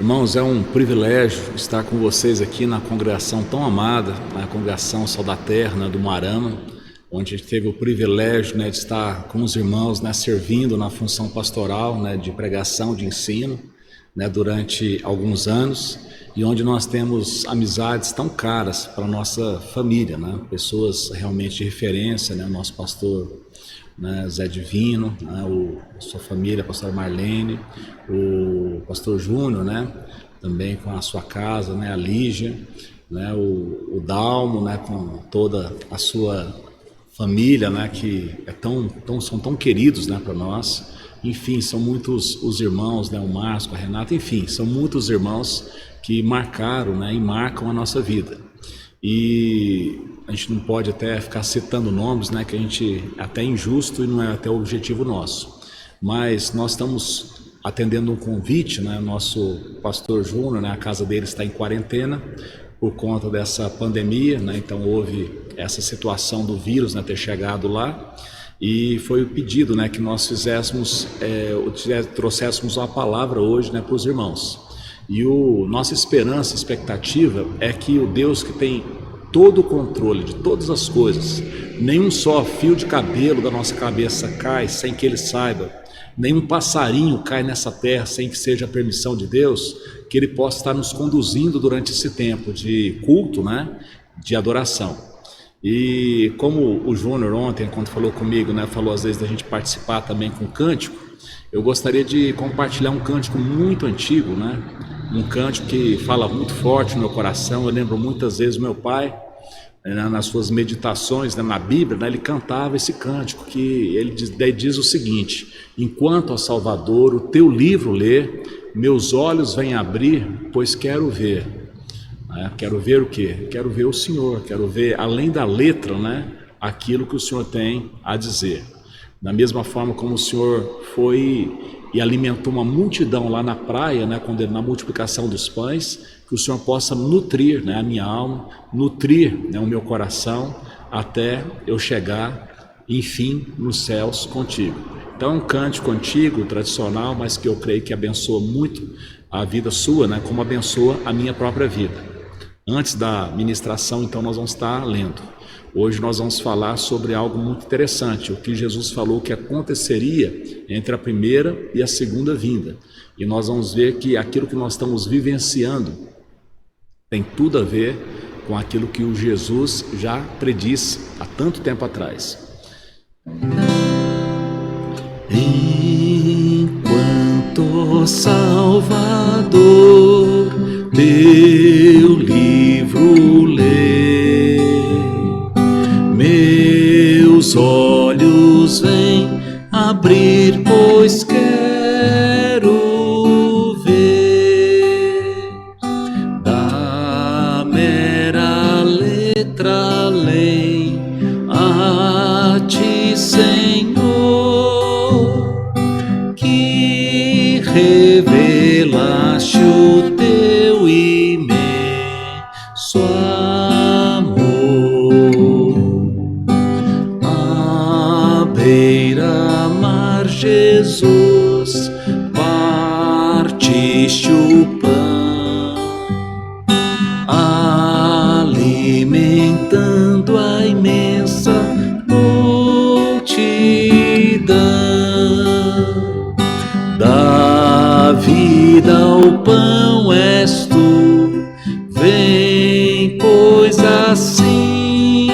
Irmãos, é um privilégio estar com vocês aqui na congregação tão amada, na congregação Sal da Terra, do Moarama, onde a gente teve o privilégio, de estar com os irmãos, servindo na função pastoral, de pregação, de ensino, durante alguns anos, e onde nós temos amizades tão caras para a nossa família, pessoas realmente de referência, o nosso pastor Zé Divino, a sua família, a pastora Marlene, o pastor Júnior, também com a sua casa, a Lígia, o Dalmo, com toda a sua família, que são tão queridos, para nós. Enfim, são muitos os irmãos, o Márcio, a Renata, enfim, são muitos irmãos que marcaram, e marcam a nossa vida. E a gente não pode até ficar citando nomes, que a gente é até injusto e não é até o objetivo nosso. Mas nós estamos atendendo um convite, nosso pastor Júnior, a casa dele está em quarentena por conta dessa pandemia, então houve essa situação do vírus, ter chegado lá, e foi o pedido, que nós trouxéssemos uma palavra hoje, para os irmãos. E nossa esperança, expectativa é que o Deus que tem todo o controle de todas as coisas, nenhum só fio de cabelo da nossa cabeça cai sem que Ele saiba, nenhum passarinho cai nessa terra sem que seja a permissão de Deus, que Ele possa estar nos conduzindo durante esse tempo de culto, de adoração. E como o Júnior ontem, quando falou comigo, falou às vezes da gente participar também com cântico, eu gostaria de compartilhar um cântico muito antigo, um cântico que fala muito forte no meu coração. Eu lembro muitas vezes meu pai, nas suas meditações, na Bíblia, ele cantava esse cântico, que ele diz o seguinte: enquanto, ó Salvador, o teu livro ler, meus olhos vêm abrir, pois quero ver. Quero ver o quê? Quero ver o Senhor, quero ver além da letra, aquilo que o Senhor tem a dizer. Da mesma forma como o Senhor foi e alimentou uma multidão lá na praia, na multiplicação dos pães, que o Senhor possa nutrir, a minha alma, nutrir, o meu coração, até eu chegar, enfim, nos céus contigo. Então é um cântico antigo, tradicional, mas que eu creio que abençoa muito a vida sua, como abençoa a minha própria vida. Antes da ministração, então, nós vamos estar lendo. Hoje nós vamos falar sobre algo muito interessante, o que Jesus falou que aconteceria entre a primeira e a segunda vinda. E nós vamos ver que aquilo que nós estamos vivenciando tem tudo a ver com aquilo que o Jesus já predisse há tanto tempo atrás. Enquanto Salvador teu livro lê, meus olhos vêm abrir, pois quero ver da mera letra além a ti, Senhor, que revelaste o teu imenso amor. À beira-mar, Jesus, partiste o pão, alimentando a imensa multidão. Da vida o pão és tu, vem, pois assim,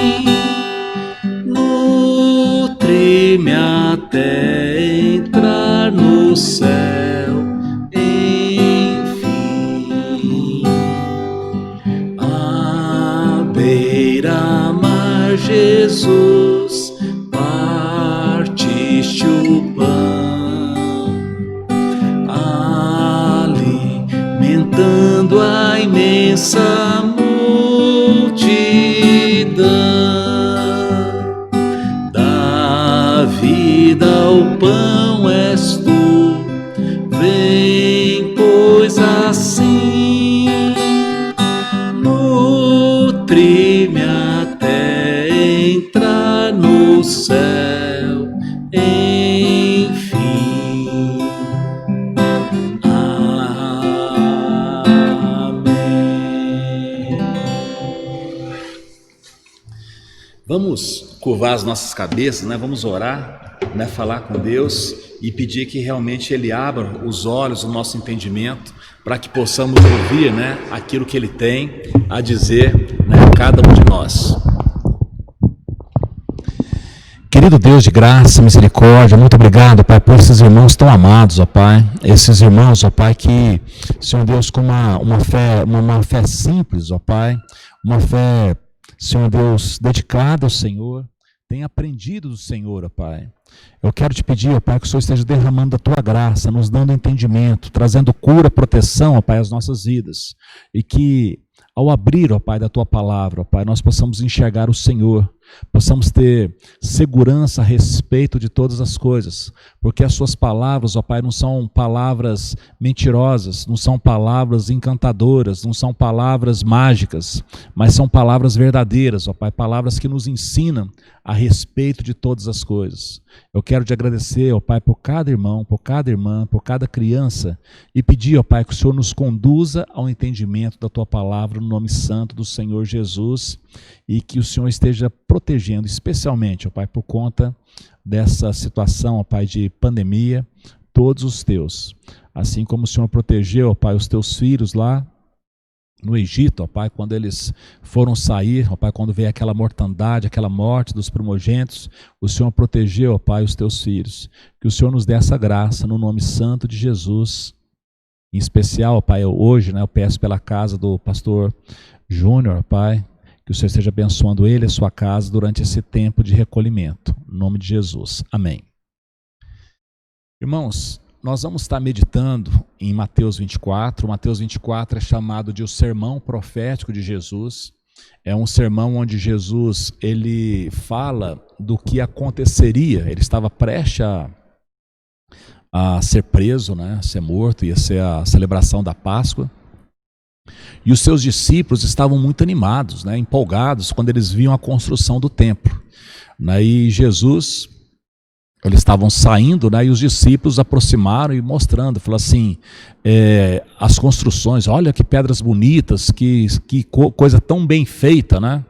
nutre-me até entrar no céu, enfim. À beira-mar, Jesus, partiste o pão, alimentando a imensa multidão. Da vida o pão és tu, vem, pois assim, nutre-me até entrar no céu, enfim. Vamos curvar as nossas cabeças, né? Vamos orar, né? Falar com Deus e pedir que realmente Ele abra os olhos, o nosso entendimento, para que possamos ouvir, né, aquilo que Ele tem a dizer, né, a cada um de nós. Querido Deus de graça, misericórdia, muito obrigado, Pai, por esses irmãos tão amados, ó Pai. Esses irmãos, ó Pai, que, Senhor Deus, com uma fé simples, ó Pai, uma fé, Senhor Deus, dedicada ao Senhor, tem aprendido do Senhor, ó Pai. Eu quero te pedir, ó Pai, que o Senhor esteja derramando a Tua graça, nos dando entendimento, trazendo cura, proteção, ó Pai, às nossas vidas. E que, ao abrir, ó Pai, da Tua palavra, ó Pai, nós possamos enxergar o Senhor, possamos ter segurança a respeito de todas as coisas, porque as Suas palavras, ó Pai, não são palavras mentirosas, não são palavras encantadoras, não são palavras mágicas, mas são palavras verdadeiras, ó Pai, palavras que nos ensinam a respeito de todas as coisas. Eu quero te agradecer, ó Pai, por cada irmão, por cada irmã, por cada criança, e pedir, ó Pai, que o Senhor nos conduza ao entendimento da Tua palavra no nome santo do Senhor Jesus, e que o Senhor esteja protegendo, especialmente, ó Pai, por conta dessa situação, ó Pai, de pandemia, todos os Teus. Assim como o Senhor protegeu, ó Pai, os Teus filhos lá no Egito, ó Pai, quando eles foram sair, ó Pai, quando veio aquela mortandade, aquela morte dos primogênitos, o Senhor protegeu, ó Pai, os Teus filhos. Que o Senhor nos dê essa graça no nome santo de Jesus. Em especial, ó Pai, hoje, né, eu peço pela casa do pastor Júnior, ó Pai, que o Senhor esteja abençoando ele e a sua casa durante esse tempo de recolhimento. Em nome de Jesus. Amém. Irmãos, nós vamos estar meditando em Mateus 24. Mateus 24 é chamado de o sermão profético de Jesus. É um sermão onde Jesus ele fala do que aconteceria. Ele estava prestes a ser preso, né, a ser morto, ia ser a celebração da Páscoa. E os seus discípulos estavam muito animados, né, empolgados, quando eles viam a construção do templo. E Jesus, eles estavam saindo, né, e os discípulos aproximaram e mostrando, falaram assim, as construções, olha que pedras bonitas, que coisa tão bem feita, né?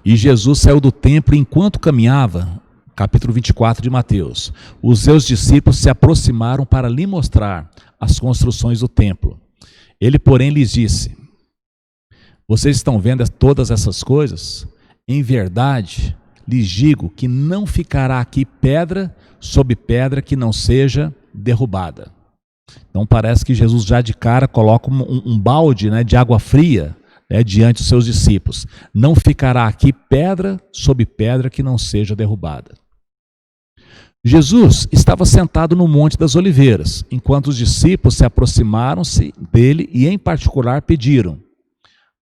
E Jesus saiu do templo e enquanto caminhava, capítulo 24 de Mateus, os seus discípulos se aproximaram para lhe mostrar as construções do templo. Ele, porém, lhes disse, vocês estão vendo todas essas coisas? Em verdade, lhes digo que não ficará aqui pedra sobre pedra que não seja derrubada. Então parece que Jesus já de cara coloca um balde, né, de água fria, né, diante dos seus discípulos. Não ficará aqui pedra sobre pedra que não seja derrubada. Jesus estava sentado no Monte das Oliveiras, enquanto os discípulos se aproximaram-se dele e em particular pediram,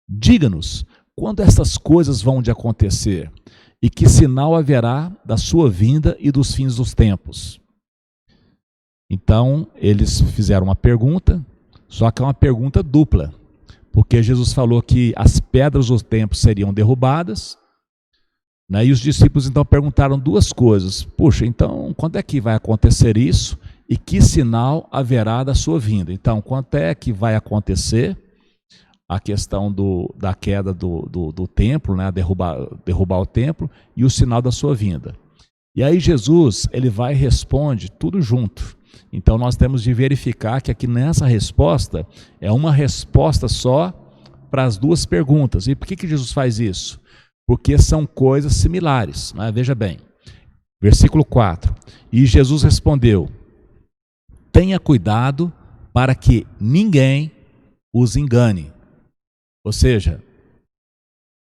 diga-nos, quando essas coisas vão de acontecer? E que sinal haverá da sua vinda e dos fins dos tempos? Então, eles fizeram uma pergunta, só que é uma pergunta dupla, porque Jesus falou que as pedras do templo seriam derrubadas, né, e os discípulos então perguntaram duas coisas. Puxa, então, quando é que vai acontecer isso? E que sinal haverá da sua vinda? Então, quando é que vai acontecer a questão da queda do templo, né, derrubar o templo, e o sinal da sua vinda. E aí Jesus, ele vai e responde tudo junto. Então nós temos de verificar que aqui nessa resposta, é uma resposta só para as duas perguntas. E por que Jesus faz isso? Porque são coisas similares, né? Veja bem, versículo 4, e Jesus respondeu, tenha cuidado para que ninguém os engane. Ou seja,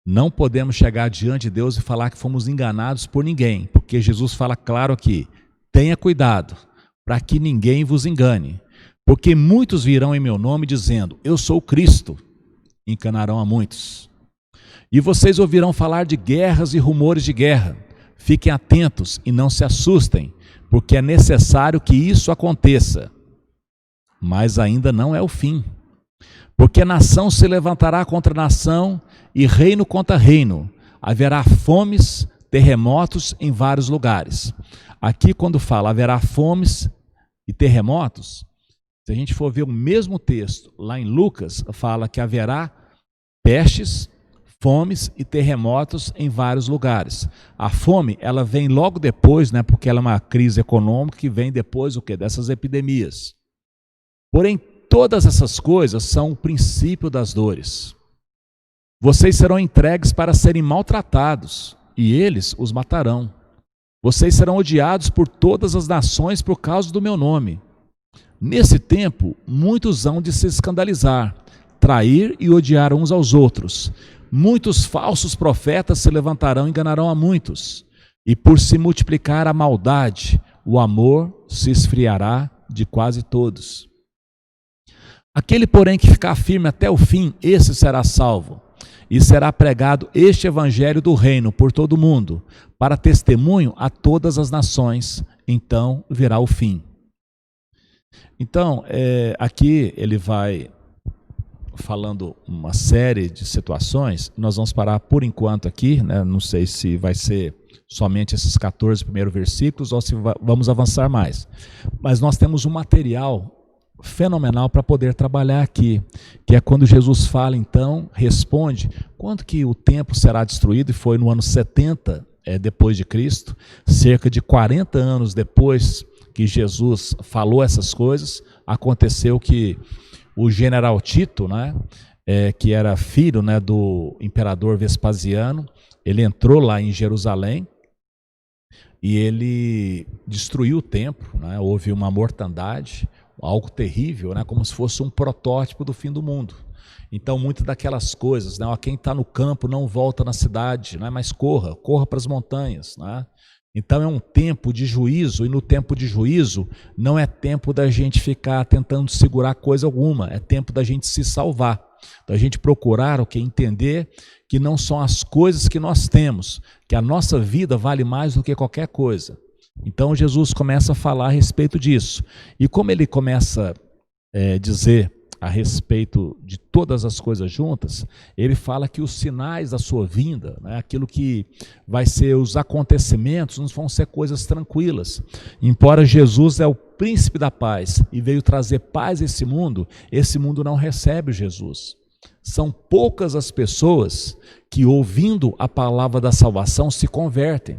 não podemos chegar diante de Deus e falar que fomos enganados por ninguém, porque Jesus fala claro aqui, tenha cuidado para que ninguém vos engane, porque muitos virão em meu nome dizendo, eu sou Cristo, enganarão a muitos. E vocês ouvirão falar de guerras e rumores de guerra, fiquem atentos e não se assustem, porque é necessário que isso aconteça, mas ainda não é o fim. Porque nação se levantará contra nação e reino contra reino. Haverá fomes, terremotos em vários lugares. Aqui quando fala haverá fomes e terremotos, se a gente for ver o mesmo texto lá em Lucas, fala que haverá pestes, fomes e terremotos em vários lugares. A fome, ela vem logo depois, né, porque ela é uma crise econômica que vem depois o quê? Dessas epidemias. Porém, todas essas coisas são o princípio das dores. Vocês serão entregues para serem maltratados, e eles os matarão. Vocês serão odiados por todas as nações por causa do meu nome. Nesse tempo, muitos hão de se escandalizar, trair e odiar uns aos outros. Muitos falsos profetas se levantarão e enganarão a muitos. E por se multiplicar a maldade, o amor se esfriará de quase todos. Aquele, porém, que ficar firme até o fim, esse será salvo. E será pregado este evangelho do reino por todo o mundo, para testemunho a todas as nações. Então virá o fim. Então, aqui ele vai falando uma série de situações. Nós vamos parar por enquanto aqui, né? Não sei se vai ser somente esses 14 primeiros versículos ou se vamos avançar mais. Mas nós temos um material fenomenal para poder trabalhar aqui, que é quando Jesus fala, então, responde, quando que o templo será destruído, e foi no ano 70 depois de Cristo, cerca de 40 anos depois que Jesus falou essas coisas, aconteceu que o general Tito, né, que era filho, né, do imperador Vespasiano, ele entrou lá em Jerusalém e ele destruiu o templo, né, houve uma mortandade, algo terrível, né, como se fosse um protótipo do fim do mundo. Então, muitas daquelas coisas, né, quem está no campo não volta na cidade, né, mas corra para as montanhas, né? Então é um tempo de juízo, e no tempo de juízo não é tempo da gente ficar tentando segurar coisa alguma, é tempo da gente se salvar, da gente procurar o que entender que não são as coisas que nós temos, que a nossa vida vale mais do que qualquer coisa. Então Jesus começa a falar a respeito disso, e como ele começa a dizer a respeito de todas as coisas juntas, ele fala que os sinais da sua vinda, né, aquilo que vai ser os acontecimentos, não vão ser coisas tranquilas. Embora Jesus é o príncipe da paz e veio trazer paz a esse mundo não recebe Jesus. São poucas as pessoas que, ouvindo a palavra da salvação, se convertem.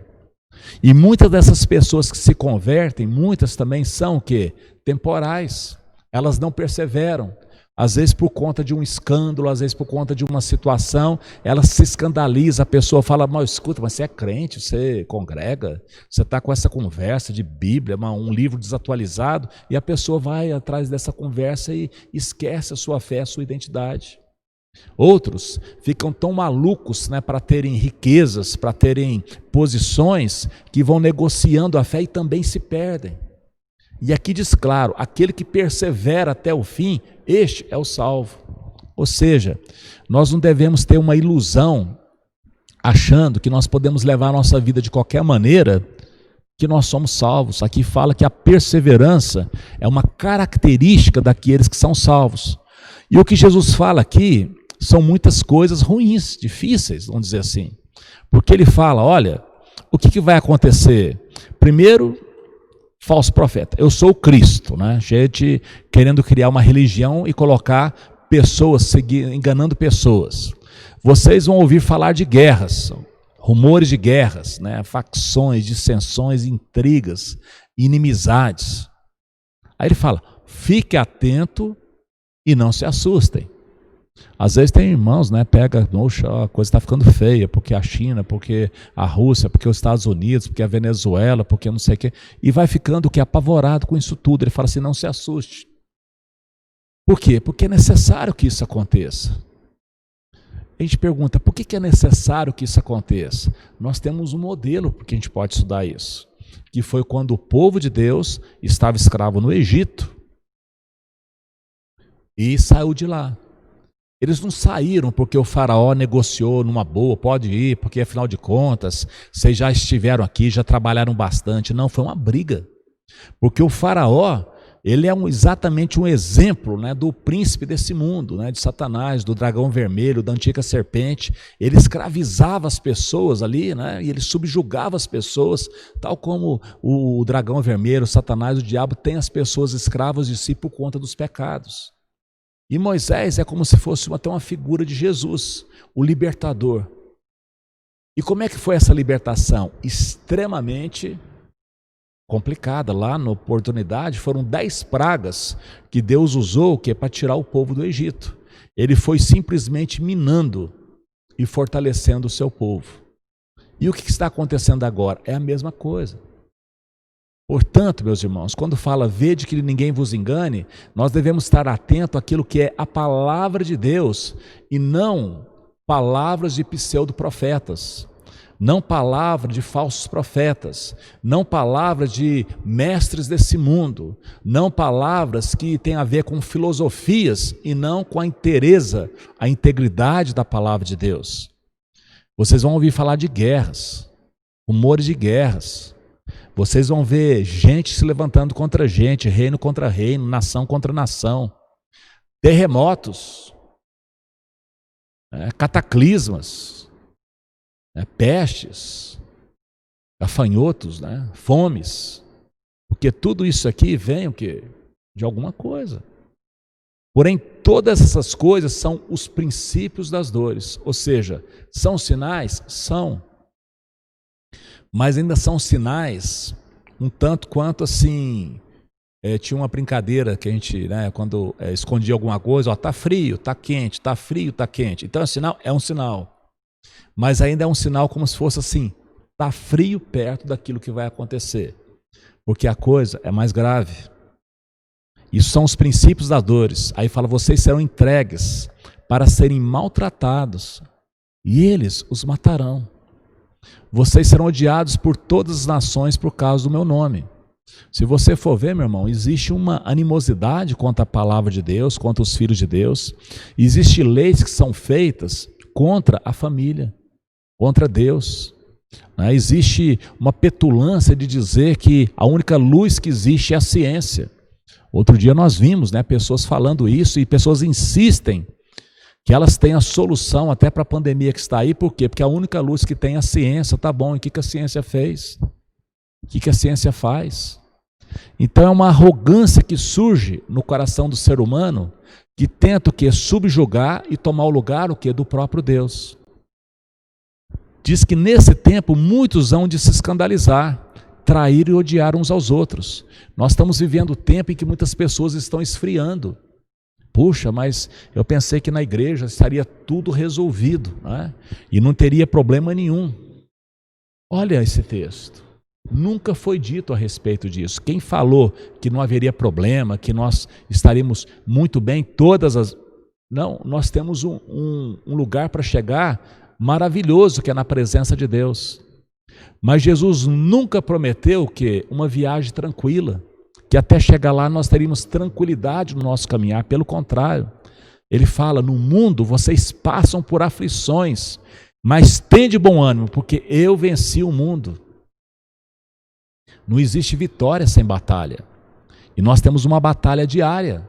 E muitas dessas pessoas que se convertem, muitas também são o quê? Temporais. Elas não perseveram. Às vezes por conta de um escândalo, às vezes por conta de uma situação, ela se escandaliza, a pessoa fala, mas escuta, mas você é crente, você congrega, você está com essa conversa de Bíblia, um livro desatualizado, e a pessoa vai atrás dessa conversa e esquece a sua fé, a sua identidade. Outros ficam tão malucos, né, para terem riquezas, para terem posições, que vão negociando a fé e também se perdem. E aqui diz claro, aquele que persevera até o fim, este é o salvo. Ou seja, nós não devemos ter uma ilusão, achando que nós podemos levar a nossa vida de qualquer maneira, que nós somos salvos. Aqui fala que a perseverança é uma característica daqueles que são salvos. E o que Jesus fala aqui são muitas coisas ruins, difíceis, vamos dizer assim. Porque ele fala, olha, o que vai acontecer? Primeiro, falso profeta, eu sou o Cristo, né? Gente querendo criar uma religião e colocar pessoas, enganando pessoas. Vocês vão ouvir falar de guerras, rumores de guerras, né? Facções, dissensões, intrigas, inimizades. Aí ele fala, fique atento e não se assustem. Às vezes tem irmãos, né, pega, nossa, a coisa está ficando feia, porque a China, porque a Rússia, porque os Estados Unidos, porque a Venezuela, porque não sei o quê, e vai ficando que apavorado com isso tudo. Ele fala assim, não se assuste. Por quê? Porque é necessário que isso aconteça. A gente pergunta, por que é necessário que isso aconteça? Nós temos um modelo porque a gente pode estudar isso, que foi quando o povo de Deus estava escravo no Egito e saiu de lá. Eles não saíram porque o faraó negociou numa boa, pode ir, porque afinal de contas, vocês já estiveram aqui, já trabalharam bastante. Não, foi uma briga. Porque o faraó, ele é exatamente um exemplo, né, do príncipe desse mundo, né, de Satanás, do dragão vermelho, da antiga serpente. Ele escravizava as pessoas ali, né, e ele subjugava as pessoas, tal como o dragão vermelho, o Satanás, o diabo, tem as pessoas escravas de si por conta dos pecados. E Moisés é como se fosse até uma figura de Jesus, o libertador. E como é que foi essa libertação? Extremamente complicada. Lá na oportunidade foram 10 pragas que Deus usou para tirar o povo do Egito. Ele foi simplesmente minando e fortalecendo o seu povo. E o que está acontecendo agora? É a mesma coisa. Portanto, meus irmãos, quando fala vede que ninguém vos engane, nós devemos estar atentos àquilo que é a palavra de Deus e não palavras de pseudo-profetas, não palavra de falsos profetas, não palavras de mestres desse mundo, não palavras que têm a ver com filosofias e não com a inteireza, a integridade da palavra de Deus. Vocês vão ouvir falar de guerras, rumores de guerras. Vocês vão ver gente se levantando contra gente, reino contra reino, nação contra nação, terremotos, cataclismas, pestes, gafanhotos, fomes, porque tudo isso aqui vem o quê? De alguma coisa. Porém, todas essas coisas são os princípios das dores, ou seja, são sinais? São. Mas ainda são sinais um tanto quanto assim, tinha uma brincadeira que a gente, quando escondia alguma coisa, tá frio, tá quente, tá frio, tá quente. Então é um sinal, mas ainda é um sinal como se fosse assim, tá frio perto daquilo que vai acontecer, porque a coisa é mais grave. Isso são os princípios das dores. Aí fala, vocês serão entregues para serem maltratados e eles os matarão. Vocês serão odiados por todas as nações por causa do meu nome. Se você for ver, meu irmão, existe uma animosidade contra a palavra de Deus, contra os filhos de Deus. Existem leis que são feitas contra a família, contra Deus. Existe uma petulância de dizer que a única luz que existe é a ciência. Outro dia nós vimos pessoas falando isso e pessoas insistem que elas têm a solução até para a pandemia que está aí. Por quê? Porque a única luz que tem é a ciência. Tá bom, e o que a ciência fez? O que a ciência faz? Então é uma arrogância que surge no coração do ser humano, que tenta o quê? Subjugar e tomar o lugar o quê? Do próprio Deus. Diz que nesse tempo muitos hão de se escandalizar, trair e odiar uns aos outros. Nós estamos vivendo o tempo em que muitas pessoas estão esfriando. Puxa, mas eu pensei que na igreja estaria tudo resolvido, e não teria problema nenhum. Olha esse texto. Nunca foi dito a respeito disso. Quem falou que não haveria problema, que nós estaríamos muito bem, Não, nós temos um lugar para chegar maravilhoso, que é na presença de Deus. Mas Jesus nunca prometeu que uma viagem tranquila, que até chegar lá nós teríamos tranquilidade no nosso caminhar. Pelo contrário, ele fala, no mundo vocês passam por aflições, mas tende bom ânimo, porque eu venci o mundo. Não existe vitória sem batalha, e nós temos uma batalha diária.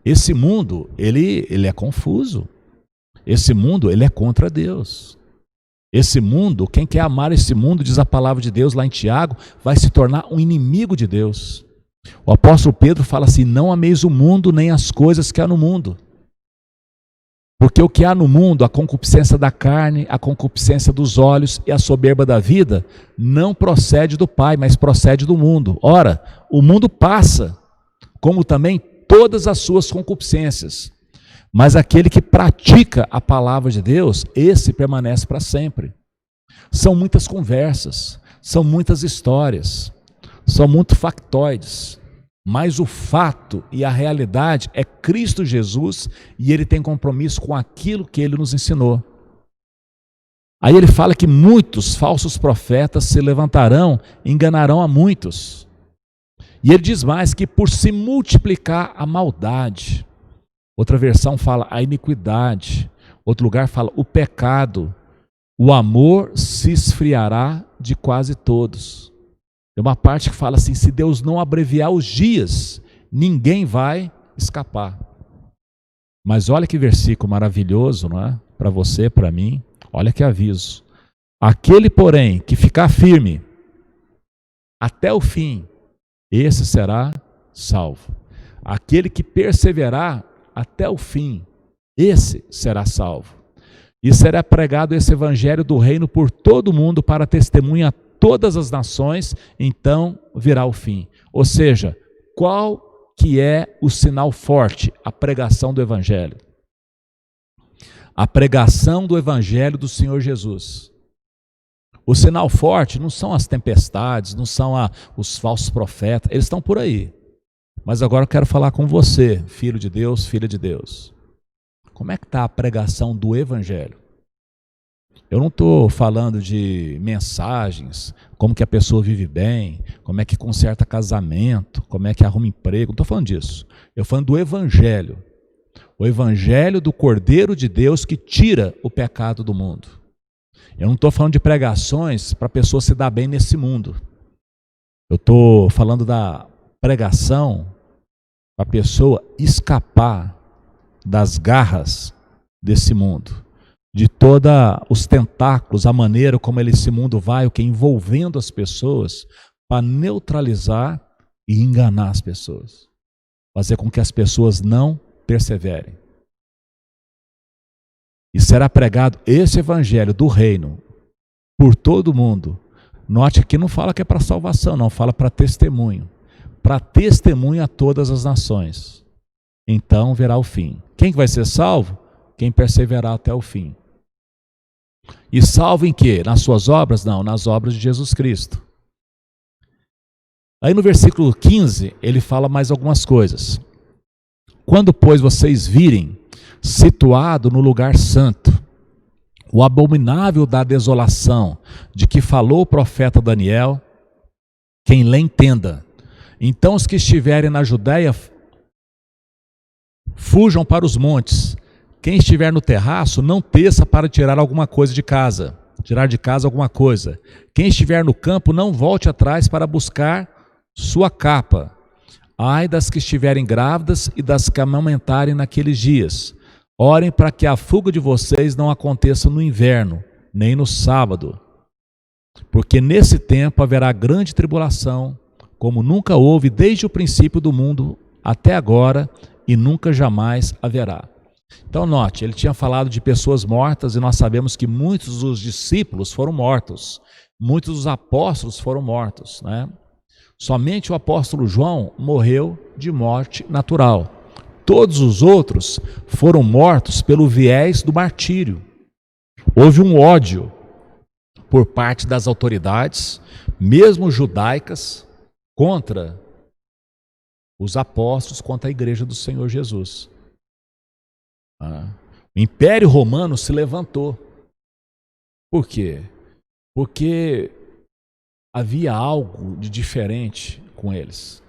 Esse mundo, ele é confuso, esse mundo ele é contra Deus. Esse mundo, quem quer amar esse mundo, diz a palavra de Deus lá em Tiago, vai se tornar um inimigo de Deus. O apóstolo Pedro fala assim, não ameis o mundo nem as coisas que há no mundo. Porque o que há no mundo, a concupiscência da carne, a concupiscência dos olhos e a soberba da vida, não procede do Pai, mas procede do mundo. Ora, o mundo passa, como também todas as suas concupiscências. Mas aquele que pratica a palavra de Deus, esse permanece para sempre. São muitas conversas, são muitas histórias, são muitos factoides, mas o fato e a realidade é Cristo Jesus e ele tem compromisso com aquilo que ele nos ensinou. Aí ele fala que muitos falsos profetas se levantarão e enganarão a muitos. E ele diz mais que por se multiplicar a maldade, outra versão fala a iniquidade, outro lugar fala o pecado, o amor se esfriará de quase todos. Tem uma parte que fala assim, se Deus não abreviar os dias, ninguém vai escapar. Mas olha que versículo maravilhoso, não é? Para você, para mim, olha que aviso. Aquele, porém, que ficar firme até o fim, esse será salvo. Aquele que perseverar até o fim, esse será salvo. E será pregado esse evangelho do reino por todo mundo para testemunha a todas as nações, então virá o fim. Ou seja, qual que é o sinal forte? A pregação do evangelho. A pregação do evangelho do Senhor Jesus. O sinal forte não são as tempestades, não são os falsos profetas, eles estão por aí. Mas agora eu quero falar com você, filho de Deus, filha de Deus. Como é que está a pregação do evangelho? Eu não estou falando de mensagens, como que a pessoa vive bem, como é que conserta casamento, como é que arruma emprego, não estou falando disso. Eu estou falando do evangelho. O evangelho do Cordeiro de Deus que tira o pecado do mundo. Eu não estou falando de pregações para a pessoa se dar bem nesse mundo. Eu estou falando da pregação para a pessoa escapar das garras desse mundo, de todos os tentáculos, a maneira como esse mundo vai, o que envolvendo as pessoas, para neutralizar e enganar as pessoas, fazer com que as pessoas não perseverem. E será pregado esse evangelho do reino por todo mundo. Note que não fala que é para salvação, não, fala para testemunho a todas as nações. Então verá o fim. Quem que vai ser salvo? Quem perseverar até o fim. E salvo em quê? Nas suas obras? Não, nas obras de Jesus Cristo. Aí no versículo 15, ele fala mais algumas coisas. Quando, pois, vocês virem situado no lugar santo, o abominável da desolação, de que falou o profeta Daniel, quem lê entenda. Então os que estiverem na Judéia, fujam para os montes. Quem estiver no terraço, não desça para tirar alguma coisa de casa. Tirar de casa alguma coisa. Quem estiver no campo, não volte atrás para buscar sua capa. Ai das que estiverem grávidas e das que amamentarem naqueles dias. Orem para que a fuga de vocês não aconteça no inverno, nem no sábado. Porque nesse tempo haverá grande tribulação, como nunca houve desde o princípio do mundo até agora, e nunca jamais haverá. Então note, ele tinha falado de pessoas mortas, e nós sabemos que muitos dos discípulos foram mortos, muitos dos apóstolos foram mortos, né? Somente o apóstolo João morreu de morte natural. Todos os outros foram mortos pelo viés do martírio. Houve um ódio por parte das autoridades, mesmo judaicas, contra os apóstolos, contra a igreja do Senhor Jesus. O Império Romano se levantou. Por quê? Porque havia algo de diferente com eles.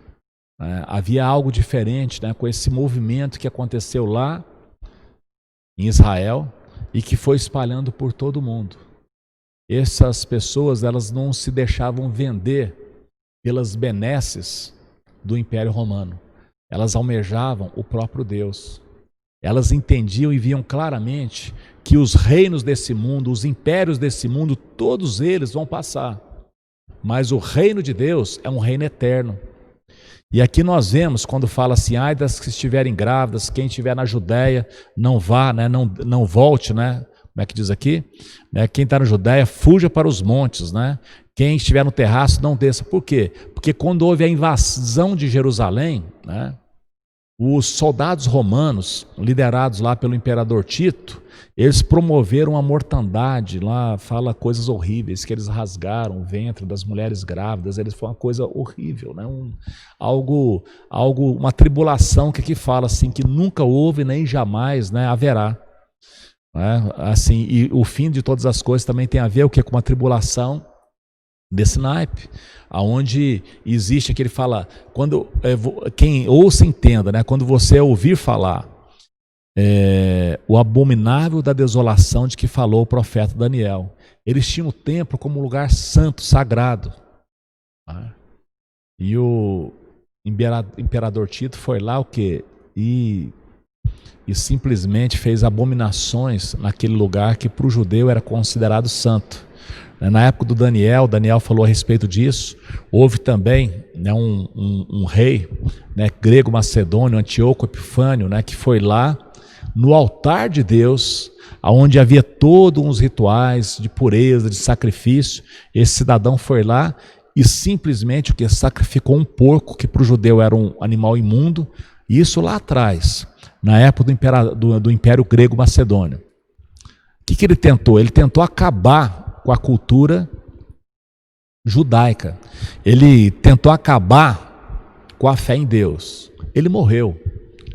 Havia algo diferente, né, com esse movimento que aconteceu lá em Israel e que foi espalhando por todo o mundo. Essas pessoas, elas não se deixavam vender pelas benesses do Império Romano. Elas almejavam o próprio Deus. Elas entendiam e viam claramente que os reinos desse mundo, os impérios desse mundo, todos eles vão passar. Mas o reino de Deus é um reino eterno. E aqui nós vemos, quando fala assim, ai das que estiverem grávidas, quem estiver na Judéia, não vá, né, não volte, né? Como é que diz aqui? Quem está na Judéia, fuja para os montes, né? Quem estiver no terraço, não desça. Por quê? Porque quando houve a invasão de Jerusalém, né, os soldados romanos, liderados lá pelo imperador Tito, eles promoveram a mortandade, lá fala coisas horríveis, que eles rasgaram o ventre das mulheres grávidas, eles foi uma coisa horrível, né? Uma tribulação que aqui fala assim, que nunca houve nem jamais, né, haverá. Né? Assim, e o fim de todas as coisas também tem a ver o que com uma tribulação desse naipe, aonde existe que ele fala, quando quem ouça entenda, né? Quando você ouvir falar o abominável da desolação de que falou o profeta Daniel, eles tinham o templo como um lugar santo, sagrado, né? E o imperador Tito foi lá o quê? E simplesmente fez abominações naquele lugar que para o judeu era considerado santo. Na época do Daniel, Daniel falou a respeito disso. Houve também, né, um rei, né, grego macedônio, Antíoco Epifânio, né, que foi lá no altar de Deus, onde havia todos uns rituais de pureza, de sacrifício. Esse cidadão foi lá e simplesmente sacrificou um porco, que para o judeu era um animal imundo, e isso lá atrás, na época do Império Grego Macedônio. O que ele tentou? Ele tentou acabar com a cultura judaica. Ele tentou acabar com a fé em Deus. Ele morreu,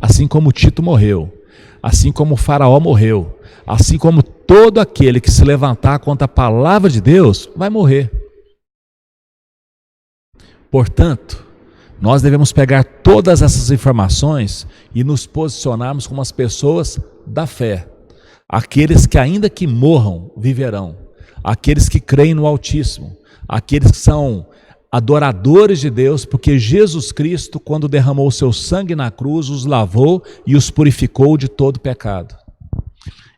assim como Tito morreu, assim como o faraó morreu, assim como todo aquele que se levantar contra a palavra de Deus vai morrer. Portanto, nós devemos pegar todas essas informações e nos posicionarmos como as pessoas da fé. Aqueles que ainda que morram, viverão. Aqueles que creem no Altíssimo. Aqueles que são adoradores de Deus, porque Jesus Cristo, quando derramou o seu sangue na cruz, os lavou e os purificou de todo pecado.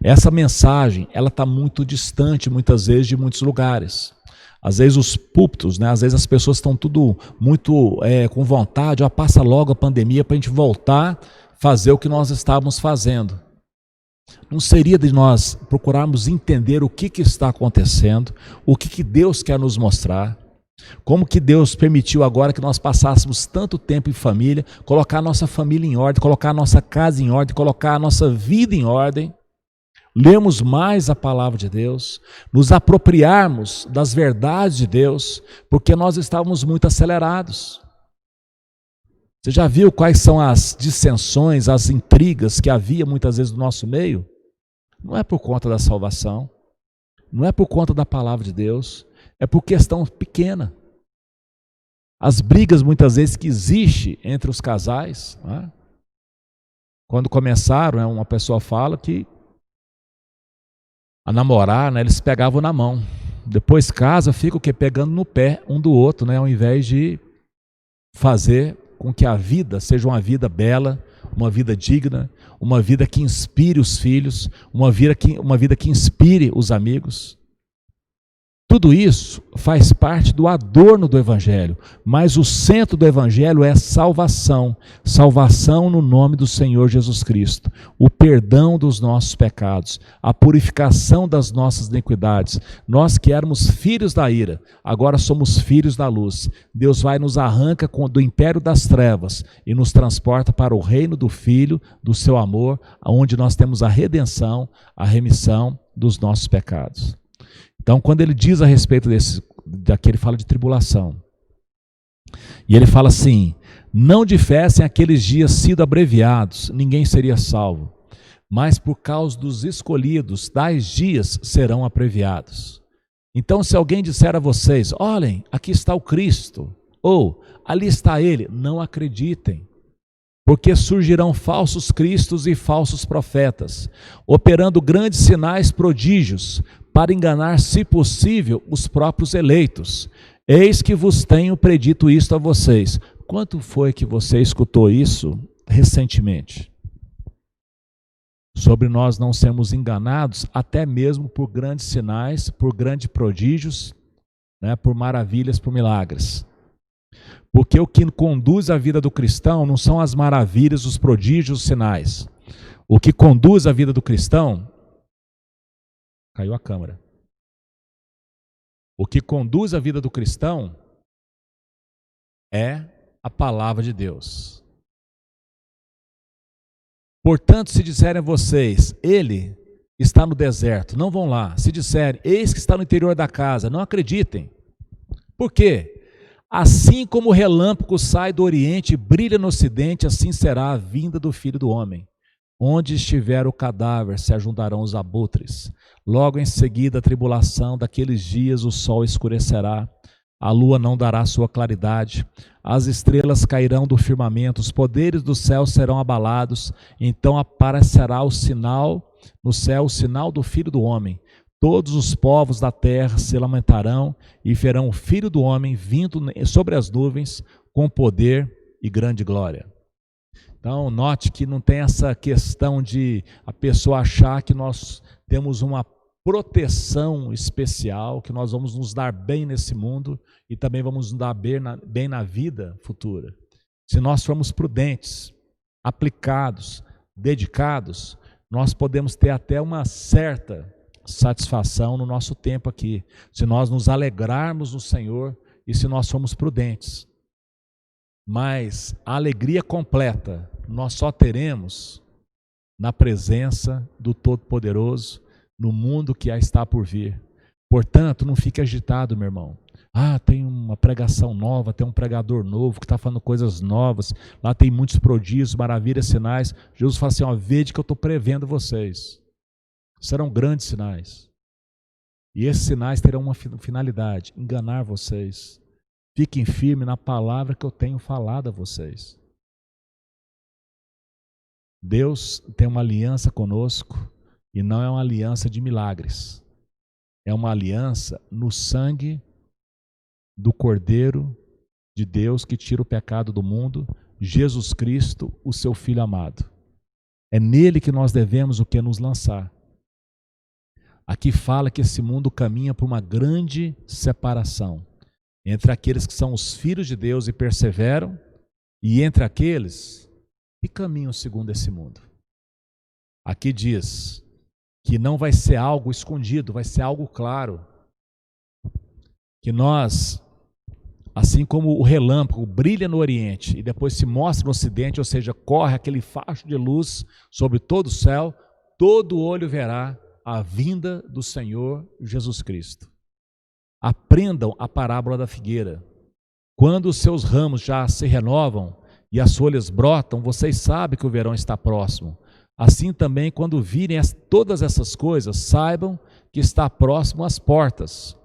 Essa mensagem, ela está muito distante, muitas vezes, de muitos lugares. Às vezes os púlpitos, né? Às vezes as pessoas estão tudo muito com vontade, passa logo a pandemia para a gente voltar a fazer o que nós estávamos fazendo. Não seria de nós procurarmos entender o que está acontecendo, o que Deus quer nos mostrar, como que Deus permitiu agora que nós passássemos tanto tempo em família, colocar a nossa família em ordem, colocar a nossa casa em ordem, colocar a nossa vida em ordem, lermos mais a palavra de Deus, nos apropriarmos das verdades de Deus, porque nós estávamos muito acelerados. Você já viu quais são as dissensões, as intrigas que havia muitas vezes no nosso meio? Não é por conta da salvação, não é por conta da palavra de Deus, é por questão pequena. As brigas muitas vezes que existem entre os casais, né? Quando começaram, né, uma pessoa fala que a namorar, né, eles se pegavam na mão. Depois casa, fica o quê? Pegando no pé um do outro, né, ao invés de fazer com que a vida seja uma vida bela, uma vida digna, uma vida que inspire os filhos, uma vida que inspire os amigos. Tudo isso faz parte do adorno do Evangelho, mas o centro do Evangelho é salvação, salvação no nome do Senhor Jesus Cristo, o perdão dos nossos pecados, a purificação das nossas iniquidades. Nós que éramos filhos da ira, agora somos filhos da luz. Deus vai nos arranca do império das trevas e nos transporta para o reino do Filho, do seu amor, onde nós temos a redenção, a remissão dos nossos pecados. Então, quando ele diz a respeito daqui ele fala de tribulação. E ele fala assim: não tivessem aqueles dias sido abreviados, ninguém seria salvo. Mas por causa dos escolhidos, tais dias serão abreviados. Então, se alguém disser a vocês: olhem, aqui está o Cristo, ou ali está ele, não acreditem. Porque surgirão falsos cristos e falsos profetas, operando grandes sinais, prodígios, para enganar, se possível, os próprios eleitos. Eis que vos tenho predito isto a vocês. Quanto foi que você escutou isso recentemente? Sobre nós não sermos enganados, até mesmo por grandes sinais, por grandes prodígios, né, por maravilhas, por milagres. Porque o que conduz a vida do cristão não são as maravilhas, os prodígios, os sinais. O que conduz a vida do cristão... Caiu a câmera. O que conduz a vida do cristão é a palavra de Deus. Portanto, se disserem a vocês, ele está no deserto, não vão lá. Se disserem, eis que está no interior da casa, não acreditem. Por quê? Assim como o relâmpago sai do oriente e brilha no ocidente, assim será a vinda do Filho do Homem. Onde estiver o cadáver, se ajuntarão os abutres. Logo em seguida, a tribulação daqueles dias, o sol escurecerá, a lua não dará sua claridade, as estrelas cairão do firmamento, os poderes do céu serão abalados, então aparecerá o sinal no céu, o sinal do Filho do Homem. Todos os povos da terra se lamentarão e verão o Filho do Homem vindo sobre as nuvens com poder e grande glória. Então, note que não tem essa questão de a pessoa achar que nós temos uma proteção especial, que nós vamos nos dar bem nesse mundo e também vamos nos dar bem na vida futura. Se nós formos prudentes, aplicados, dedicados, nós podemos ter até uma certa satisfação no nosso tempo aqui, se nós nos alegrarmos no Senhor e se nós formos prudentes. Mas a alegria completa nós só teremos na presença do Todo-Poderoso, no mundo que está por vir. Portanto, não fique agitado, meu irmão. Tem uma pregação nova, tem um pregador novo que está falando coisas novas, lá tem muitos prodígios, maravilhas, sinais. Jesus fala assim, vede que eu estou prevendo vocês. Serão grandes sinais. E esses sinais terão uma finalidade, enganar vocês. Fiquem firmes na palavra que eu tenho falado a vocês. Deus tem uma aliança conosco e não é uma aliança de milagres. É uma aliança no sangue do Cordeiro de Deus que tira o pecado do mundo, Jesus Cristo, o seu Filho amado. É nele que nós devemos o que? Nos lançar. Aqui fala que esse mundo caminha por uma grande separação entre aqueles que são os filhos de Deus e perseveram e entre aqueles que caminham segundo esse mundo. Aqui diz que não vai ser algo escondido, vai ser algo claro. Que nós, assim como o relâmpago brilha no Oriente e depois se mostra no Ocidente, ou seja, corre aquele facho de luz sobre todo o céu, todo olho verá a vinda do Senhor Jesus Cristo. Aprendam a parábola da figueira. Quando os seus ramos já se renovam e as folhas brotam, vocês sabem que o verão está próximo. Assim também, quando virem todas essas coisas, saibam que está próximo às portas.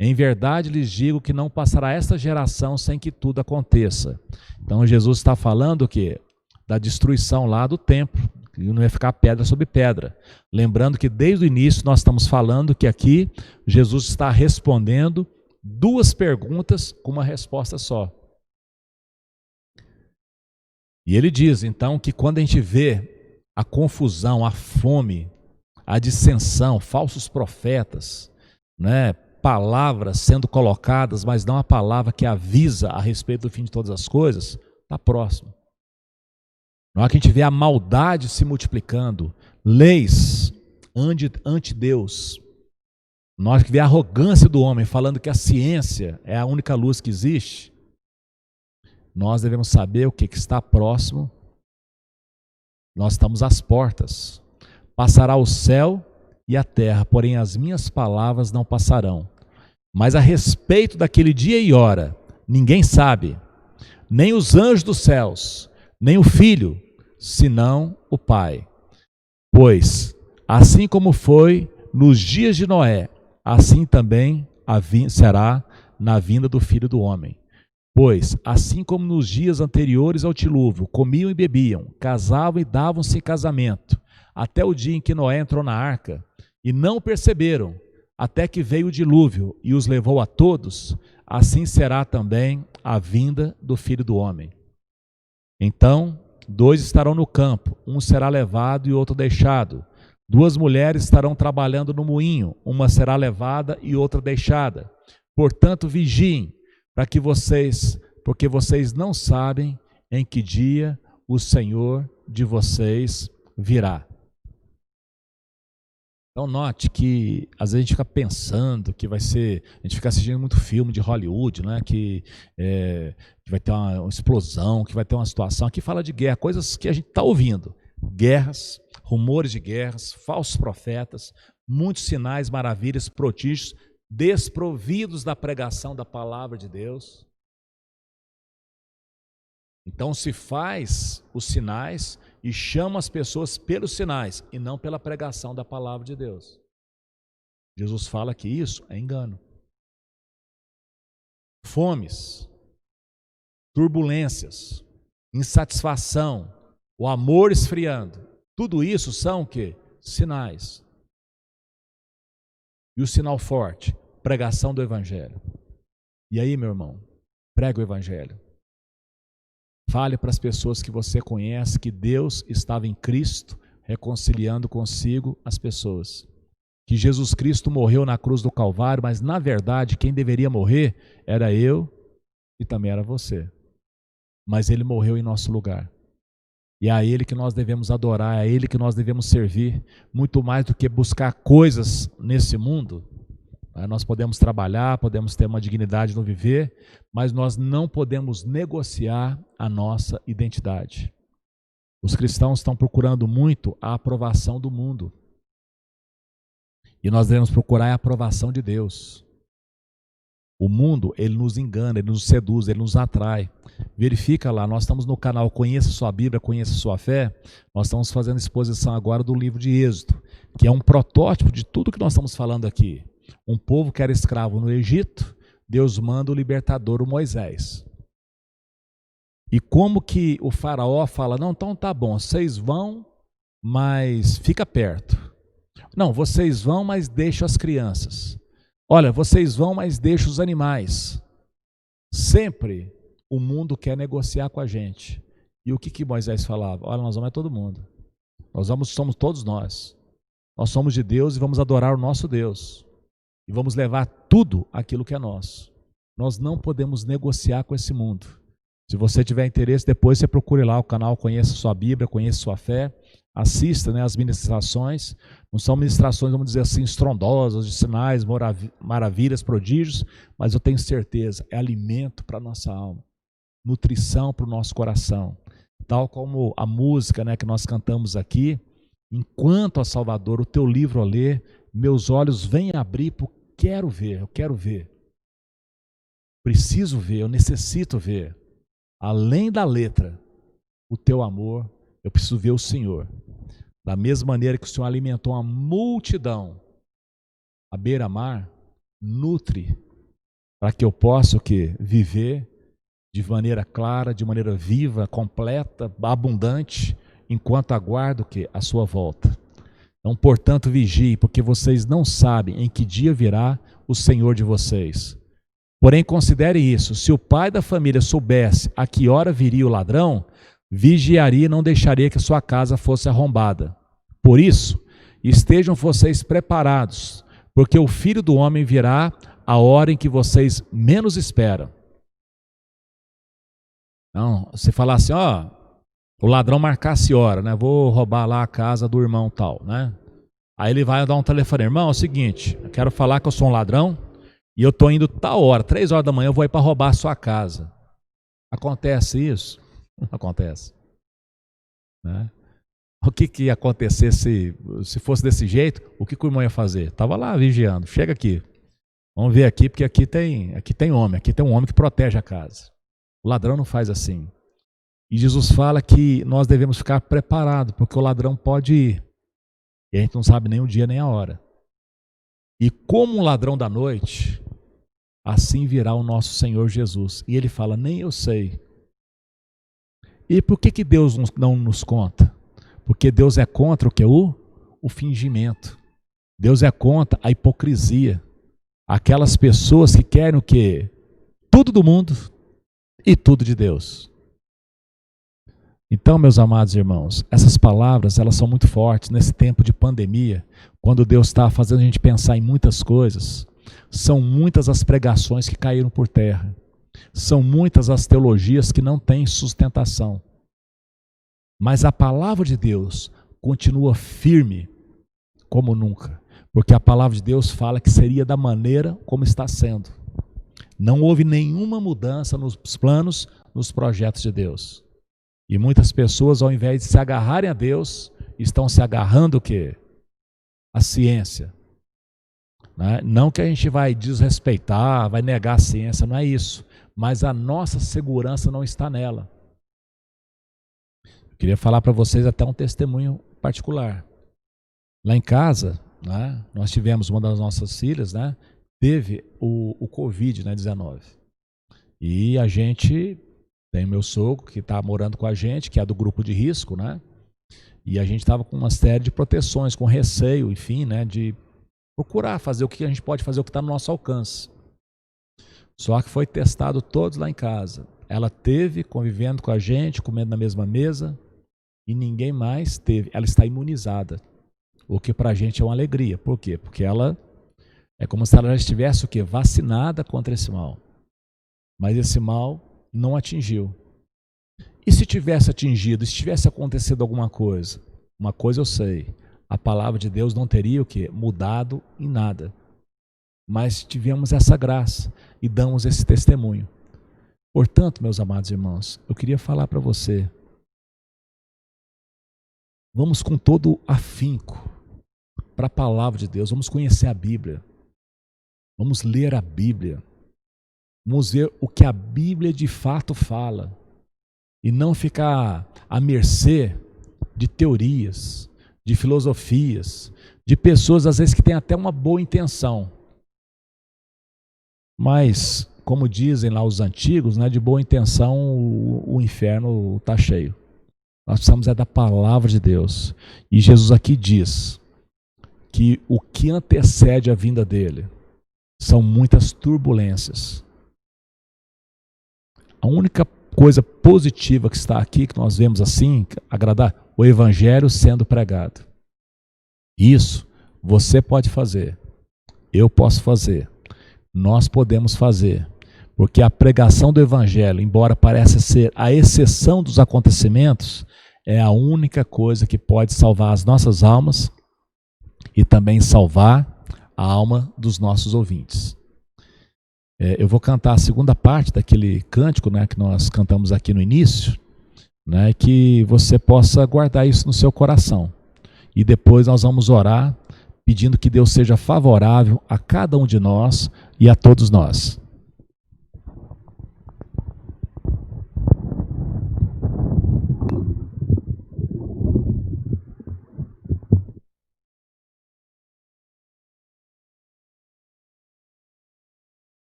Em verdade lhes digo que não passará esta geração sem que tudo aconteça. Então Jesus está falando o quê? Da destruição lá do templo, e não ia ficar pedra sobre pedra. Lembrando que desde o início nós estamos falando que aqui Jesus está respondendo duas perguntas com uma resposta só. E ele diz então que quando a gente vê a confusão, a fome, a dissensão, falsos profetas, palavras sendo colocadas, mas não a palavra que avisa a respeito do fim de todas as coisas, está próximo. Na hora que a gente vê a maldade se multiplicando, leis ante Deus, na hora que vê a arrogância do homem falando que a ciência é a única luz que existe, nós devemos saber o que está próximo. Nós estamos às portas. Passará o céu e a terra, porém as minhas palavras não passarão. Mas a respeito daquele dia e hora, ninguém sabe, nem os anjos dos céus, nem o Filho, senão o Pai. Pois, assim como foi nos dias de Noé, assim também será na vinda do Filho do Homem. Pois, assim como nos dias anteriores ao dilúvio, comiam e bebiam, casavam e davam-se em casamento, até o dia em que Noé entrou na arca, e não perceberam, até que veio o dilúvio e os levou a todos, assim será também a vinda do Filho do Homem. Então, 2 estarão no campo, um será levado e outro deixado. 2 mulheres estarão trabalhando no moinho, uma será levada e outra deixada. Portanto, vigiem, porque vocês não sabem em que dia o Senhor de vocês virá. Então note que às vezes a gente fica pensando que vai ser, a gente fica assistindo muito filme de Hollywood, que vai ter uma explosão, que vai ter uma situação. Aqui fala de guerra, coisas que a gente está ouvindo. Guerras, rumores de guerras, falsos profetas, muitos sinais, maravilhas, prodígios, desprovidos da pregação da palavra de Deus. Então se faz os sinais e chama as pessoas pelos sinais e não pela pregação da palavra de Deus. Jesus fala que isso é engano. Fomes, turbulências, insatisfação, o amor esfriando, tudo isso são o quê? Sinais. E o sinal forte, pregação do Evangelho. E aí, meu irmão, prega o Evangelho. Fale para as pessoas que você conhece que Deus estava em Cristo reconciliando consigo as pessoas. que Jesus Cristo morreu na cruz do Calvário, mas na verdade quem deveria morrer era eu e também era você. Mas ele morreu em nosso lugar. E é a ele que nós devemos adorar, é a ele que nós devemos servir, muito mais do que buscar coisas nesse mundo. Nós podemos trabalhar, podemos ter uma dignidade no viver, mas nós não podemos negociar a nossa identidade. Os cristãos estão procurando muito a aprovação do mundo. E nós devemos procurar a aprovação de Deus. O mundo, ele nos engana, ele nos seduz, ele nos atrai. Verifica lá, nós estamos no canal Conheça Sua Bíblia, Conheça Sua Fé. Nós estamos fazendo exposição agora do livro de Êxodo, que é um protótipo de tudo que nós estamos falando aqui. Um povo que era escravo no Egito, Deus manda o libertador, o Moisés. E como que o faraó fala, não, então tá bom, vocês vão, mas fica perto. Não, vocês vão, mas deixa as crianças. Olha, vocês vão, mas deixa os animais. Sempre o mundo quer negociar com a gente. E o que Moisés falava? Olha, nós vamos é todo mundo. Somos todos nós. Nós somos de Deus e vamos adorar o nosso Deus. E vamos levar tudo aquilo que é nosso. Nós não podemos negociar com esse mundo. Se você tiver interesse, depois você procure lá o canal Conheça Sua Bíblia, Conheça Sua Fé. Assista, as ministrações. Não são ministrações, vamos dizer assim, estrondosas, de sinais, maravilhas, prodígios, mas eu tenho certeza, é alimento para a nossa alma, nutrição para o nosso coração. Tal como a música que nós cantamos aqui, enquanto, ó Salvador, o teu livro a ler, meus olhos vêm abrir, porque eu quero ver. Preciso ver, eu necessito ver. Além da letra, o teu amor, eu preciso ver o Senhor. Da mesma maneira que o Senhor alimentou uma multidão à beira-mar, nutre para que eu possa viver de maneira clara, de maneira viva, completa, abundante, enquanto aguardo a sua volta. Então, portanto, vigie, porque vocês não sabem em que dia virá o Senhor de vocês. Porém, considere isso, se o pai da família soubesse a que hora viria o ladrão, vigiaria e não deixaria que sua casa fosse arrombada. Por isso, estejam vocês preparados, porque o Filho do Homem virá a hora em que vocês menos esperam. Não, você falar assim, o ladrão marcasse hora, vou roubar lá a casa do irmão tal, Aí ele vai dar um telefone, irmão, é o seguinte, eu quero falar que eu sou um ladrão e eu estou indo tal hora, 3 horas da manhã eu vou ir para roubar a sua casa. Acontece isso? Não acontece. O que ia acontecer se fosse desse jeito? O que o irmão ia fazer? Estava lá vigiando, chega aqui, vamos ver aqui, porque aqui tem homem, aqui tem um homem que protege a casa. O ladrão não faz assim. E Jesus fala que nós devemos ficar preparados, porque o ladrão pode ir. E a gente não sabe nem o dia nem a hora. E como um ladrão da noite, assim virá o nosso Senhor Jesus. E ele fala, nem eu sei. E por que Deus não nos conta? Porque Deus é contra o que? O fingimento. Deus é contra a hipocrisia. Aquelas pessoas que querem o quê? Tudo do mundo e tudo de Deus. Então, meus amados irmãos, essas palavras, elas são muito fortes nesse tempo de pandemia, quando Deus está fazendo a gente pensar em muitas coisas. São muitas as pregações que caíram por terra. São muitas as teologias que não têm sustentação. Mas a palavra de Deus continua firme como nunca, porque a palavra de Deus fala que seria da maneira como está sendo. Não houve nenhuma mudança nos planos, nos projetos de Deus. E muitas pessoas, ao invés de se agarrarem a Deus, estão se agarrando o quê? A ciência. Não que a gente vai desrespeitar, vai negar a ciência, não é isso. Mas a nossa segurança não está nela. Eu queria falar para vocês até um testemunho particular. Lá em casa, nós tivemos uma das nossas filhas, teve o Covid-19. E a gente tem o meu sogro que está morando com a gente, que é do grupo de risco, E a gente estava com uma série de proteções, com receio, enfim, de procurar fazer o que a gente pode fazer, o que está no nosso alcance. Só que foi testado todos lá em casa. Ela teve, convivendo com a gente, comendo na mesma mesa, e ninguém mais teve. Ela está imunizada. o que para a gente é uma alegria. Por quê? Porque ela é como se ela já estivesse o quê? Vacinada contra esse mal. Mas esse mal não atingiu. E se tivesse atingido, se tivesse acontecido alguma coisa? Uma coisa eu sei, a palavra de Deus não teria o quê? Mudado em nada. Mas tivemos essa graça e damos esse testemunho. Portanto, meus amados irmãos, eu queria falar para você, vamos com todo afinco para a palavra de Deus, vamos conhecer a Bíblia, vamos ler a Bíblia, vamos ver o que a Bíblia de fato fala e não ficar à mercê de teorias, de filosofias, de pessoas às vezes que têm até uma boa intenção, mas como dizem lá os antigos, né, de boa intenção o inferno está cheio. Nós precisamos da palavra de Deus. E Jesus aqui diz que o que antecede a vinda dele são muitas turbulências. A única coisa positiva que está aqui, que nós vemos assim, agradar, o evangelho sendo pregado. Isso você pode fazer, eu posso fazer, nós podemos fazer. Porque a pregação do evangelho, embora pareça ser a exceção dos acontecimentos, é a única coisa que pode salvar as nossas almas e também salvar a alma dos nossos ouvintes. Eu vou cantar a segunda parte daquele cântico, né, que nós cantamos aqui no início, né, que você possa guardar isso no seu coração. E depois nós vamos orar pedindo que Deus seja favorável a cada um de nós e a todos nós.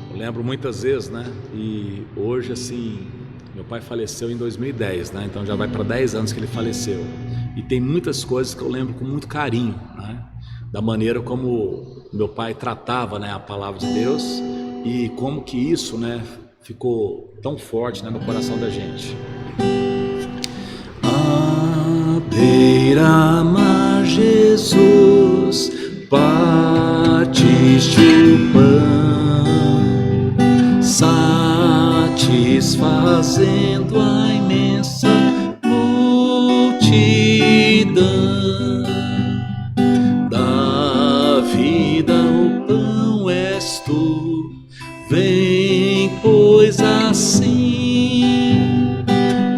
Eu lembro muitas vezes, né? E hoje, assim, meu pai faleceu em 2010, né? Então já vai para 10 anos que ele faleceu. E tem muitas coisas que eu lembro com muito carinho, né? Da maneira como meu pai tratava, né, a palavra de Deus e como que isso, né, ficou tão forte, né, no coração da gente. À beira-mar, Jesus, partiste o pão, satisfazendo a imensa multidão. Da vida o pão és tu, vem, pois assim,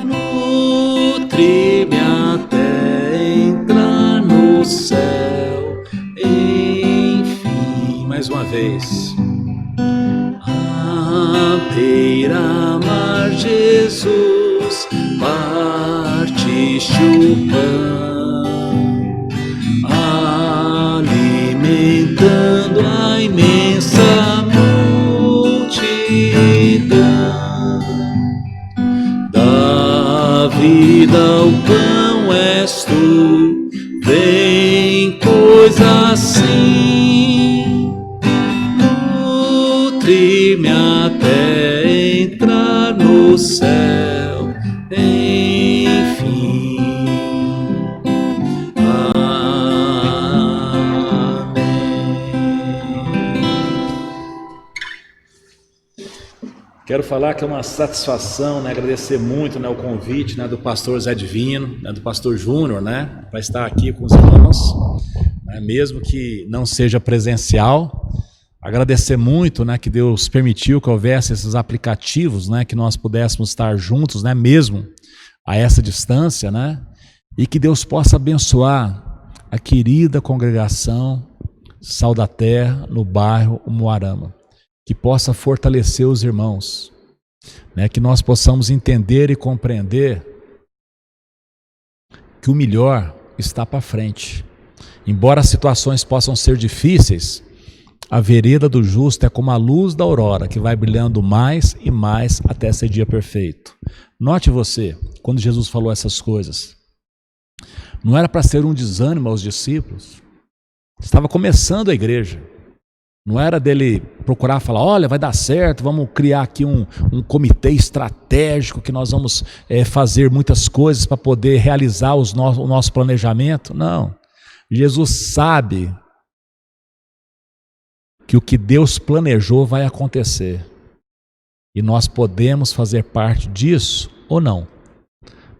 nutre-me até entrar no céu. Enfim, mais uma vez. À beira-mar, Jesus, partiste o pão, alimentando a imensa multidão. Da vida o pão és tu, vem, pois assim, nutre-me até entrar no céu. Enfim. Quero falar que é uma satisfação, né, agradecer muito, né, o convite, né, do pastor Zé Divino, né, do pastor Júnior, né, para estar aqui com os irmãos, né, mesmo que não seja presencial. Agradecer muito, né, que Deus permitiu que houvesse esses aplicativos, né, que nós pudéssemos estar juntos, né, mesmo a essa distância, né, e que Deus possa abençoar a querida congregação Sal da Terra no bairro Umuarama. Que possa fortalecer os irmãos, né? Que nós possamos entender e compreender que o melhor está para frente. Embora as situações possam ser difíceis, a vereda do justo é como a luz da aurora, que vai brilhando mais e mais até ser dia perfeito. Note você, quando Jesus falou essas coisas, não era para ser um desânimo aos discípulos, estava começando a igreja. Não era dele procurar falar, olha, vai dar certo, vamos criar aqui um comitê estratégico que nós vamos fazer muitas coisas para poder realizar o nosso planejamento. Não. Jesus sabe que o que Deus planejou vai acontecer. E nós podemos fazer parte disso ou não.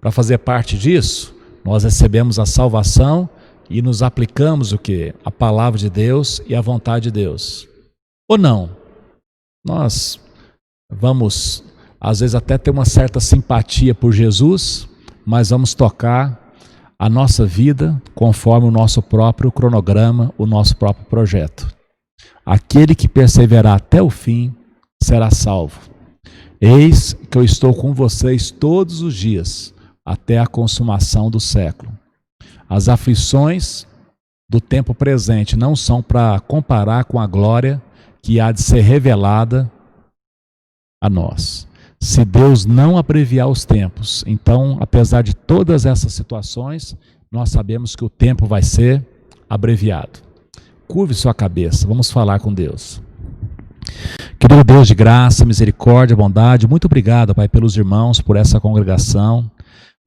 Para fazer parte disso, nós recebemos a salvação e nos aplicamos o quê? A palavra de Deus e a vontade de Deus. Ou não? Nós vamos, às vezes, até ter uma certa simpatia por Jesus, mas vamos tocar a nossa vida conforme o nosso próprio cronograma, o nosso próprio projeto. Aquele que perseverar até o fim será salvo. Eis que eu estou com vocês todos os dias, até a consumação do século. As aflições do tempo presente não são para comparar com a glória que há de ser revelada a nós. Se Deus não abreviar os tempos, então, apesar de todas essas situações, nós sabemos que o tempo vai ser abreviado. Curve sua cabeça, vamos falar com Deus. Querido Deus de graça, misericórdia, bondade, muito obrigado, Pai, pelos irmãos, por essa congregação.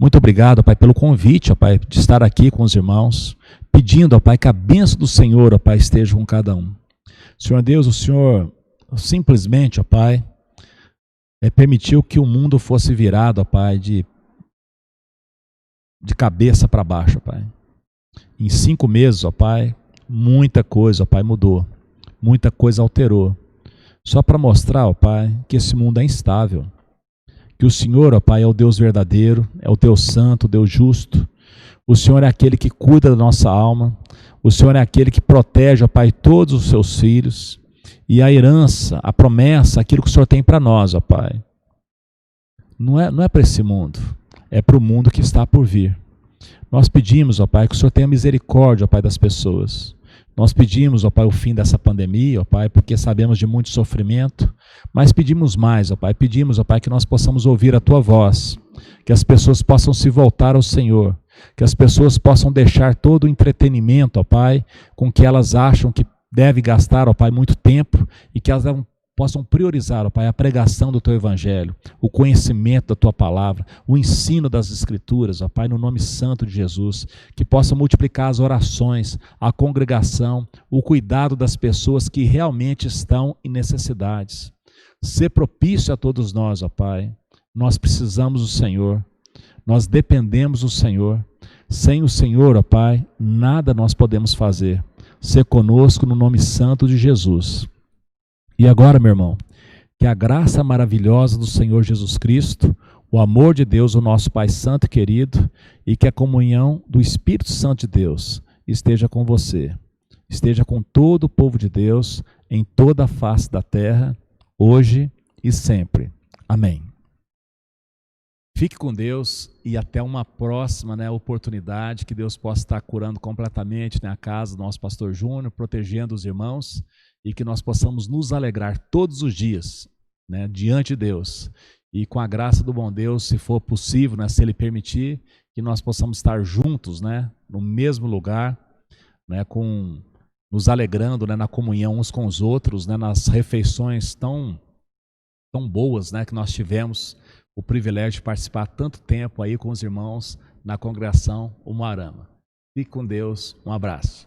Muito obrigado, Pai, pelo convite, ó Pai, de estar aqui com os irmãos, pedindo, ó Pai, que a bênção do Senhor, ó Pai, esteja com cada um. Senhor Deus, o Senhor simplesmente, ó Pai, permitiu que o mundo fosse virado, ó Pai, de cabeça para baixo, ó Pai. Em 5 meses, ó Pai, muita coisa, ó Pai, mudou, muita coisa alterou. Só para mostrar, ó Pai, que esse mundo é instável. Que o Senhor, ó Pai, é o Deus verdadeiro, é o Deus santo, o Deus justo. O Senhor é aquele que cuida da nossa alma. O Senhor é aquele que protege, ó Pai, todos os seus filhos. E a herança, a promessa, aquilo que o Senhor tem para nós, ó Pai. Não é para esse mundo, é para o mundo que está por vir. Nós pedimos, ó Pai, que o Senhor tenha misericórdia, ó Pai, das pessoas. Nós pedimos, ó Pai, o fim dessa pandemia, ó Pai, porque sabemos de muito sofrimento, mas pedimos mais, ó Pai, pedimos, ó Pai, que nós possamos ouvir a Tua voz, que as pessoas possam se voltar ao Senhor, que as pessoas possam deixar todo o entretenimento, ó Pai, com que elas acham que deve gastar, ó Pai, muito tempo, e que elas possam priorizar, ó Pai, a pregação do Teu Evangelho, o conhecimento da Tua Palavra, o ensino das Escrituras, ó Pai, no nome santo de Jesus, que possa multiplicar as orações, a congregação, o cuidado das pessoas que realmente estão em necessidades. Ser propício a todos nós, ó Pai. Nós precisamos do Senhor, nós dependemos do Senhor. Sem o Senhor, ó Pai, nada nós podemos fazer. Ser conosco no nome santo de Jesus. E agora, meu irmão, que a graça maravilhosa do Senhor Jesus Cristo, o amor de Deus, o nosso Pai Santo e querido, e que a comunhão do Espírito Santo de Deus esteja com você, esteja com todo o povo de Deus, em toda a face da terra, hoje e sempre. Amém. Fique com Deus e até uma próxima oportunidade, que Deus possa estar curando completamente a casa do nosso pastor Júnior, protegendo os irmãos, e que nós possamos nos alegrar todos os dias diante de Deus. E com a graça do bom Deus, se for possível, se Ele permitir, que nós possamos estar juntos no mesmo lugar, nos alegrando na comunhão uns com os outros, nas refeições tão boas que nós tivemos o privilégio de participar tanto tempo aí com os irmãos na congregação Umuarama. Fique com Deus, um abraço.